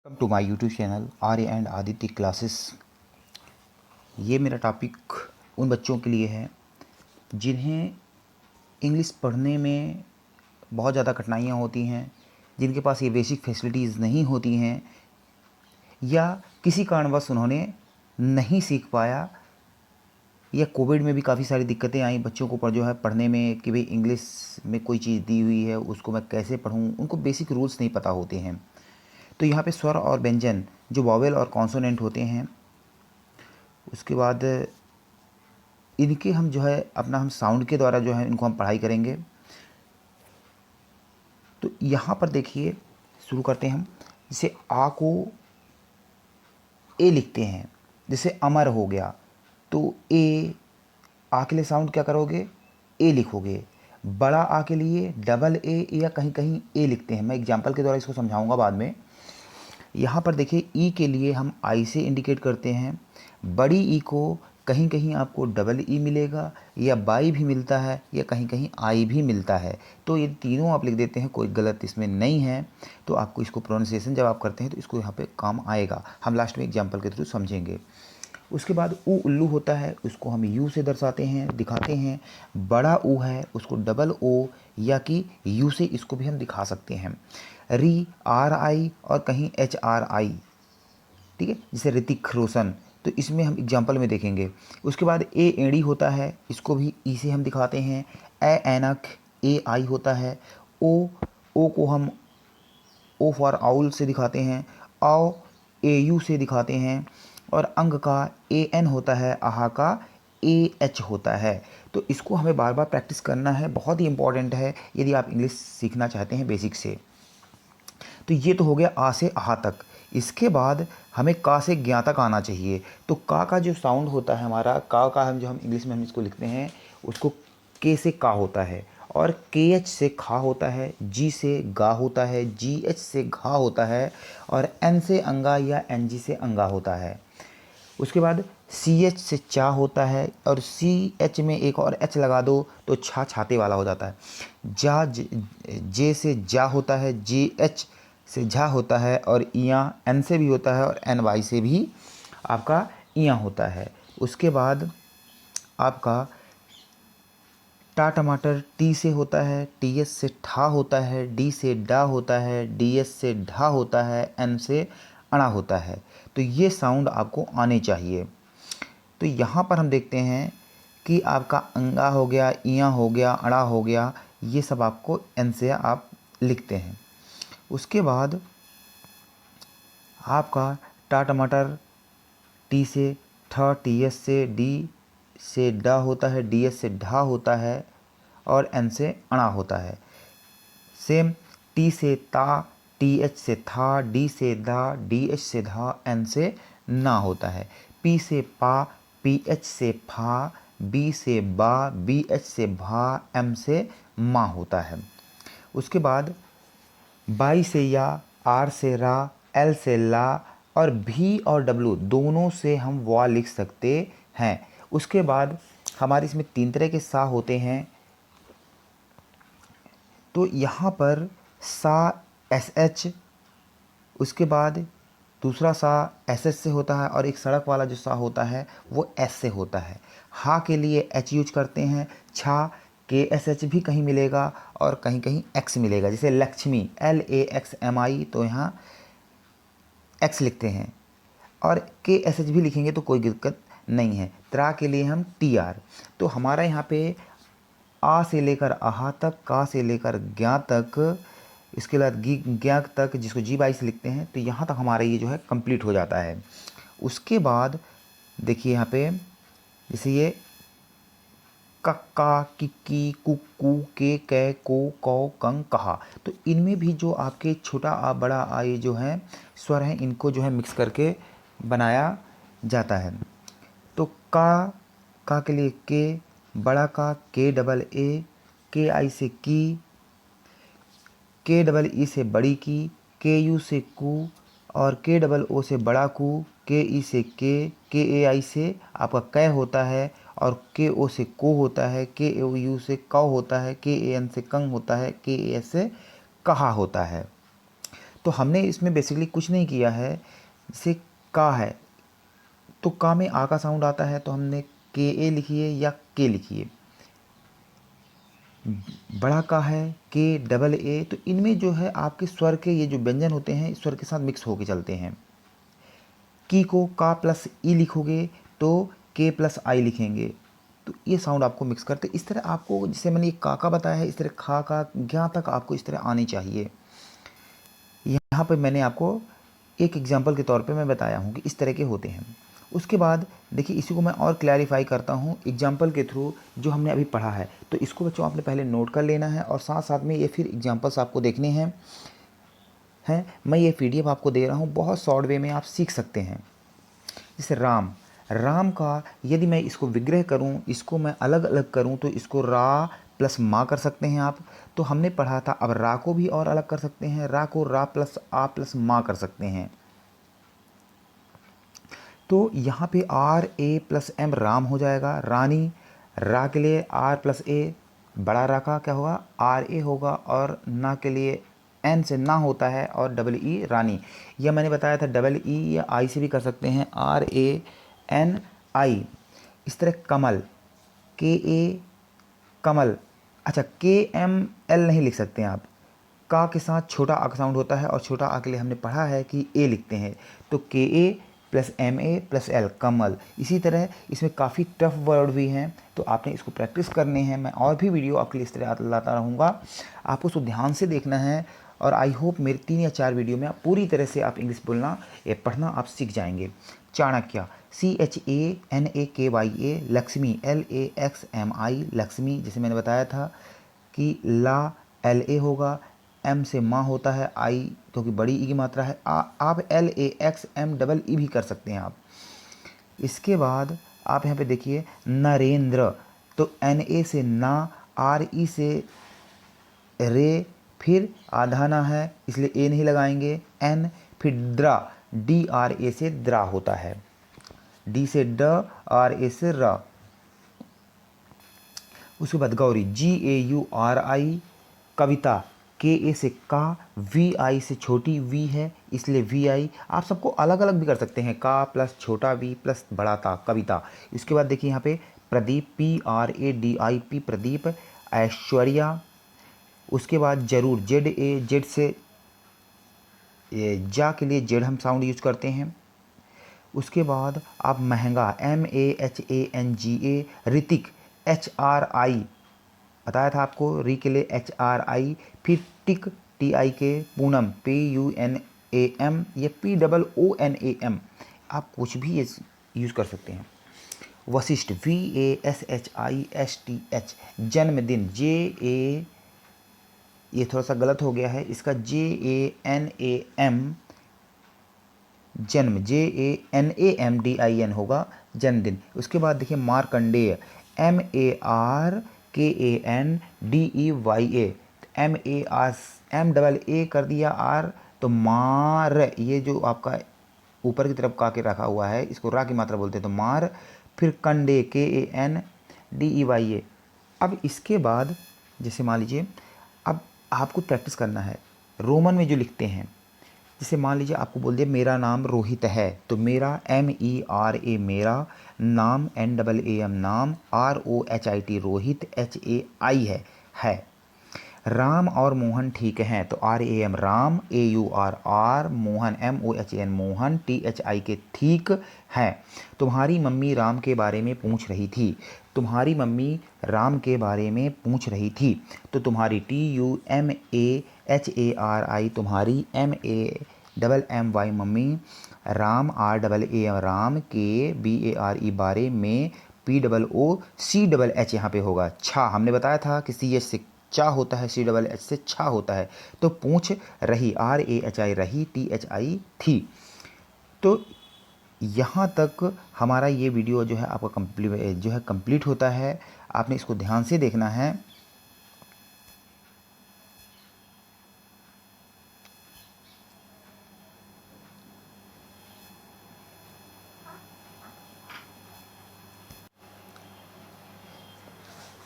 Welcome to my YouTube channel Arya and Aditya classes. ये मेरा topic उन बच्चों के लिए है जिन्हें इंग्लिश पढ़ने में बहुत ज़्यादा कठिनाइयाँ होती हैं, जिनके पास ये बेसिक फैसिलिटीज़ नहीं होती हैं या किसी कारणवश उन्होंने नहीं सीख पाया, या कोविड में भी काफ़ी सारी दिक्कतें आई बच्चों को पर जो है पढ़ने में कि भाई इंग्लिश में कोई चीज़ दी हुई है उसको मैं कैसे पढ़ूँ, उनको बेसिक रूल्स नहीं पता होते हैं। तो यहाँ पे स्वर और व्यंजन जो वॉवेल और कॉन्सोनेंट होते हैं, उसके बाद इनके हम जो है हम साउंड के द्वारा जो है इनको हम पढ़ाई करेंगे। तो यहाँ पर देखिए, शुरू करते हैं हम। जैसे आ को ए लिखते हैं, जैसे अमर हो गया तो ए, आ के लिए साउंड क्या करोगे, ए लिखोगे। बड़ा आ के लिए डबल ए या कहीं कहीं ए लिखते हैं, मैं एग्जाम्पल के द्वारा इसको समझाऊंगा बाद में। यहाँ पर देखिए ई के लिए हम आई से इंडिकेट करते हैं। बड़ी ई को कहीं कहीं आपको डबल ई मिलेगा या बाई भी मिलता है या कहीं कहीं आई भी मिलता है। तो ये तीनों आप लिख देते हैं, कोई गलत इसमें नहीं है। तो आपको इसको प्रोनाउंसिएशन जब आप करते हैं तो इसको यहाँ पे काम आएगा, हम लास्ट में एग्जाम्पल के थ्रू समझेंगे। उसके बाद ऊ उल्लू होता है, उसको हम यू से दर्शाते हैं, दिखाते हैं। बड़ा ऊ है उसको डबल ओ या कि यू से इसको भी हम दिखा सकते हैं। री आर आई और कहीं एच आर आई, ठीक है, जैसे ऋतिक रोशन, तो इसमें हम एग्जाम्पल में देखेंगे। उसके बाद ए एड़ी होता है, इसको भी ई से हम दिखाते हैं। ए ऐनक ए आई होता है। ओ को हम ओ फॉर आउल से दिखाते हैं। आओ ए यू से दिखाते हैं। और अंग का ए एन होता है, आहा का ए एच होता है। तो इसको हमें बार बार प्रैक्टिस करना है, बहुत ही इंपॉर्टेंट है यदि आप इंग्लिश सीखना चाहते हैं बेसिक से। तो ये तो हो गया आ से आहा तक। इसके बाद हमें का से ज्ञा तक आना चाहिए। तो का जो साउंड होता है हमारा, का हम जो हम इंग्लिश में हम इसको लिखते हैं, उसको के से का होता है, और के एच से खा होता है, जी से गा होता है, जी एच से घा होता है, और एन से अंगा या एन जी से अंगा होता है। उसके बाद सी एच से चा होता है, और सी एच में एक और एच लगा दो तो छा छाते वाला हो जाता है। जा जे से जा होता है, जे एच से झा होता है, और इया एन से भी होता है और एन वाई से भी आपका इया होता है। उसके बाद आपका टा टमाटर टी से होता है, टी एस से ठा होता है, डी से डा होता है, डी एस से ढा होता है, एन से अड़ा होता है। तो ये साउंड आपको आने चाहिए। तो यहाँ पर हम देखते हैं कि आपका अंगा हो गया, इया हो गया, अड़ा हो गया, ये सब आपको एन से आप लिखते हैं। उसके बाद आपका टा टमाटर टी से ठ, टी एस से डी से डा होता है, डी एस से ढा होता है, और एन से अड़ा होता है। सेम टी से ता, टी एच से था, डी से दा, डी एच से धा, एन से ना होता है। पी से पा, पी एच से फा, बी से बा, बी एच से भा, एम से मा होता है। उसके बाद बाई से या, आर से रा, एल से ला, और भी और डब्लू दोनों से हम वा लिख सकते हैं। उसके बाद हमारे इसमें तीन तरह के सा होते हैं। तो यहाँ पर सा एस एच, उसके बाद दूसरा सा एस एच से होता है, और एक सड़क वाला जो सा होता है वो एस से होता है। हा के लिए एच यूज करते हैं। छा के एस एच भी कहीं मिलेगा और कहीं कहीं एक्स मिलेगा, जैसे Lakshmi L A X M I, तो यहाँ एक्स लिखते हैं, और के एस एच भी लिखेंगे तो कोई दिक्कत नहीं है। त्रा के लिए हम टी आर। तो हमारा यहाँ पे आ से लेकर आहा तक, का से लेकर ज्ञा तक, इसके बाद गी ज्ञा तक, जिसको जी बाई से लिखते हैं, तो यहाँ तक हमारा ये जो है कंप्लीट हो जाता है। उसके बाद देखिए यहाँ पे जैसे ये कक्का, किक्की, कुक्कू, के कै, को, कौ, कंग, कहा, तो इनमें भी जो आपके छोटा आ बड़ा आ ये जो है स्वर हैं, इनको जो है मिक्स करके बनाया जाता है। तो का के लिए के, बड़ा का के डबल ए, के आई से की, के डबल ई से बड़ी की, के यू से कू, और के डबल ओ से बड़ा कू, के ई से के ए आई से आपका कै होता है, और के ओ से को होता है, के ओ यू से कौ होता है, के ए एन से कंग होता है, के ए एस से कहा होता है। तो हमने इसमें बेसिकली कुछ नहीं किया है। जैसे का है तो का में आ का साउंड आता है, तो हमने के ए लिखिए या के लिखिए। बड़ा का है के डबल ए, तो इनमें जो है आपके स्वर के ये जो व्यंजन होते हैं स्वर के साथ मिक्स होके चलते हैं। की को का प्लस ई लिखोगे तो के प्लस आई लिखेंगे, तो ये साउंड आपको मिक्स करते। इस तरह आपको, जैसे मैंने ये का बताया है, इस तरह खा का ज्ञा तक आपको इस तरह आनी चाहिए। यहाँ पर मैंने आपको एक एग्जाम्पल के तौर पे मैं बताया हूँ कि इस तरह के होते हैं। उसके बाद देखिए इसी को मैं और क्लैरिफाई करता हूँ एग्जाम्पल के थ्रू जो हमने अभी पढ़ा है। तो इसको बच्चों आपने पहले नोट कर लेना है और साथ साथ में ये फिर एग्जाम्पल्स आपको देखने हैं। मैं ये पीडीएफ आपको दे रहा हूँ, बहुत शॉर्ट वे में आप सीख सकते हैं। जैसे राम, राम का यदि मैं इसको विग्रह करूं, इसको मैं अलग अलग करूं, तो इसको रा प्लस माँ कर सकते हैं आप। तो हमने पढ़ा था, अब रा को भी और अलग कर सकते हैं, रा को रा प्लस आ प्लस माँ कर सकते हैं। तो यहाँ पे R A plus M Ram हो जाएगा। रानी, रा के लिए आर प्लस ए, बड़ा रा का क्या होगा आर ए होगा, और ना के लिए एन से ना होता है और डबल ई रानी। यह मैंने बताया था डबल ई या आई से भी कर सकते हैं, आर ए एन आई। इस तरह कमल, के ए कमल। अच्छा, के एम एल नहीं लिख सकते हैं आप, का के साथ छोटा आ का साउंड होता है और छोटा आ के लिए हमने पढ़ा है कि ए लिखते हैं, तो K A plus M A plus L Kamal. इसी तरह इसमें काफ़ी टफ वर्ड भी हैं, तो आपने इसको प्रैक्टिस करने हैं। मैं और भी वीडियो आपके लिए इस तरह लाता रहूँगा, आपको उसको ध्यान से देखना है। और आई होप मेरे 3 या 4 वीडियो में आप पूरी तरह से आप इंग्लिश बोलना या पढ़ना आप सीख जाएंगे। चाणक्य, CHANAKYA, लक्ष्मी LAXMI लक्ष्मी, जैसे मैंने बताया था कि ला LA होगा, एम से माँ होता है, आई क्योंकि बड़ी ई की मात्रा है, आप LAXMEE भी कर सकते हैं आप। इसके बाद आप यहाँ पे देखिए नरेंद्र, तो NA से ना, RE से रे, फिर आधाना है इसलिए ए नहीं लगाएंगे, एन, फिर द्रा, DRA से द्रा होता है, डी से ड, RA से र। उसके बाद गौरी, GAURI, कविता, KA से का, VI से छोटी V है इसलिए VI। आप सबको अलग अलग भी कर सकते हैं, का प्लस छोटा V प्लस बड़ा ता, कविता। इसके बाद देखिए यहाँ पे प्रदीप, PRADIP प्रदीप, ऐश्वर्या। उसके बाद जरूर, जेड से जा के लिए जेड हम साउंड यूज करते हैं। उसके बाद आप महंगा, MAHANGA, ऋतिक, HRI बताया था आपको, री के लिए HRI, फिर टिक TIK, पूनम PUNAM या POONAM, आप कुछ भी ये यूज़ कर सकते हैं। वशिष्ठ, VASHISTH, जन्मदिन, JA, ये थोड़ा सा गलत हो गया है, इसका JANAM, जन्म, JANAMDIN होगा, जन्मदिन। उसके बाद देखिए मार्कंडेय, MARKANDEYA, MAR कर दिया आर, तो मार, ये जो आपका ऊपर की तरफ का के रखा हुआ है इसको रा की मात्रा बोलते हैं, तो मार। फिर कंडे, KANDEYA। अब इसके बाद जैसे मान लीजिए अब आपको प्रैक्टिस करना है रोमन में जो लिखते हैं। जैसे मान लीजिए आपको बोल दिया मेरा नाम रोहित है, तो मेरा MERA मेरा, नाम NAAM नाम, ROHIT रोहित, HAI है। राम और मोहन ठीक हैं, तो RAM Ram, AUR Mohan, MOHN Mohan, THIK ठीक है। तुम्हारी मम्मी राम के बारे में पूछ रही थी, तुम्हारी मम्मी राम के बारे में पूछ रही थी, तो तुम्हारी TUMAHARI तुम्हारी, MAMMY mummy, Ram RAA Ram के, BARE बारे में, POOCH यहाँ पे होगा। छा हमने बताया था कि CH से चा होता है, CH से छा होता है, तो पूछ रही, RAHI रही, THI थी। तो यहाँ तक हमारा ये वीडियो जो है आपका कंप्लीट होता है। आपने इसको ध्यान से देखना है।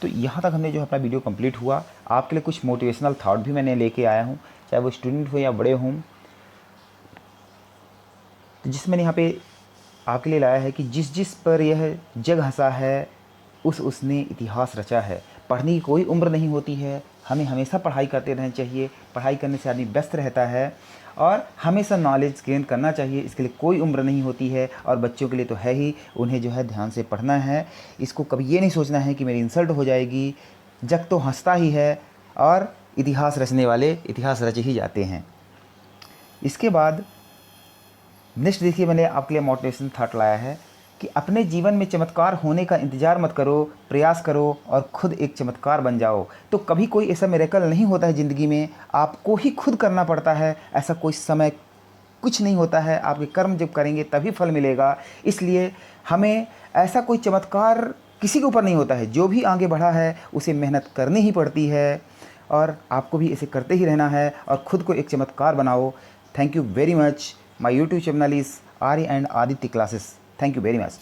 तो यहाँ तक हमने जो अपना वीडियो कंप्लीट हुआ, आपके लिए कुछ मोटिवेशनल थॉट भी मैंने लेके आया हूँ, चाहे वो स्टूडेंट हो या बड़े हों। तो जिस मैंने यहाँ पे आपके लिए लाया है कि जिस जिस पर यह जग हंसा है उसने इतिहास रचा है। पढ़ने की कोई उम्र नहीं होती है, हमें हमेशा पढ़ाई करते रहना चाहिए। पढ़ाई करने से आदमी व्यस्त रहता है और हमेशा नॉलेज गेन करना चाहिए। इसके लिए कोई उम्र नहीं होती है और बच्चों के लिए तो है ही, उन्हें जो है ध्यान से पढ़ना है। इसको कभी ये नहीं सोचना है कि मेरी इंसल्ट हो जाएगी। जग तो हंसता ही है और इतिहास रचने वाले इतिहास रच ही जाते हैं। इसके बाद नेक्स्ट देखिए, मैंने आपके लिए मोटिवेशन थॉट लाया है कि अपने जीवन में चमत्कार होने का इंतज़ार मत करो, प्रयास करो और खुद एक चमत्कार बन जाओ। तो कभी कोई ऐसा मिरेकल नहीं होता है ज़िंदगी में, आपको ही खुद करना पड़ता है। ऐसा कोई समय कुछ नहीं होता है, आपके कर्म जब करेंगे तभी फल मिलेगा। इसलिए हमें ऐसा कोई चमत्कार किसी के ऊपर नहीं होता है। जो भी आगे बढ़ा है उसे मेहनत करनी ही पड़ती है और आपको भी इसे करते ही रहना है और ख़ुद को एक चमत्कार बनाओ। Thank you very much. My YouTube channel is Arya and Aditya classes. Thank you very much.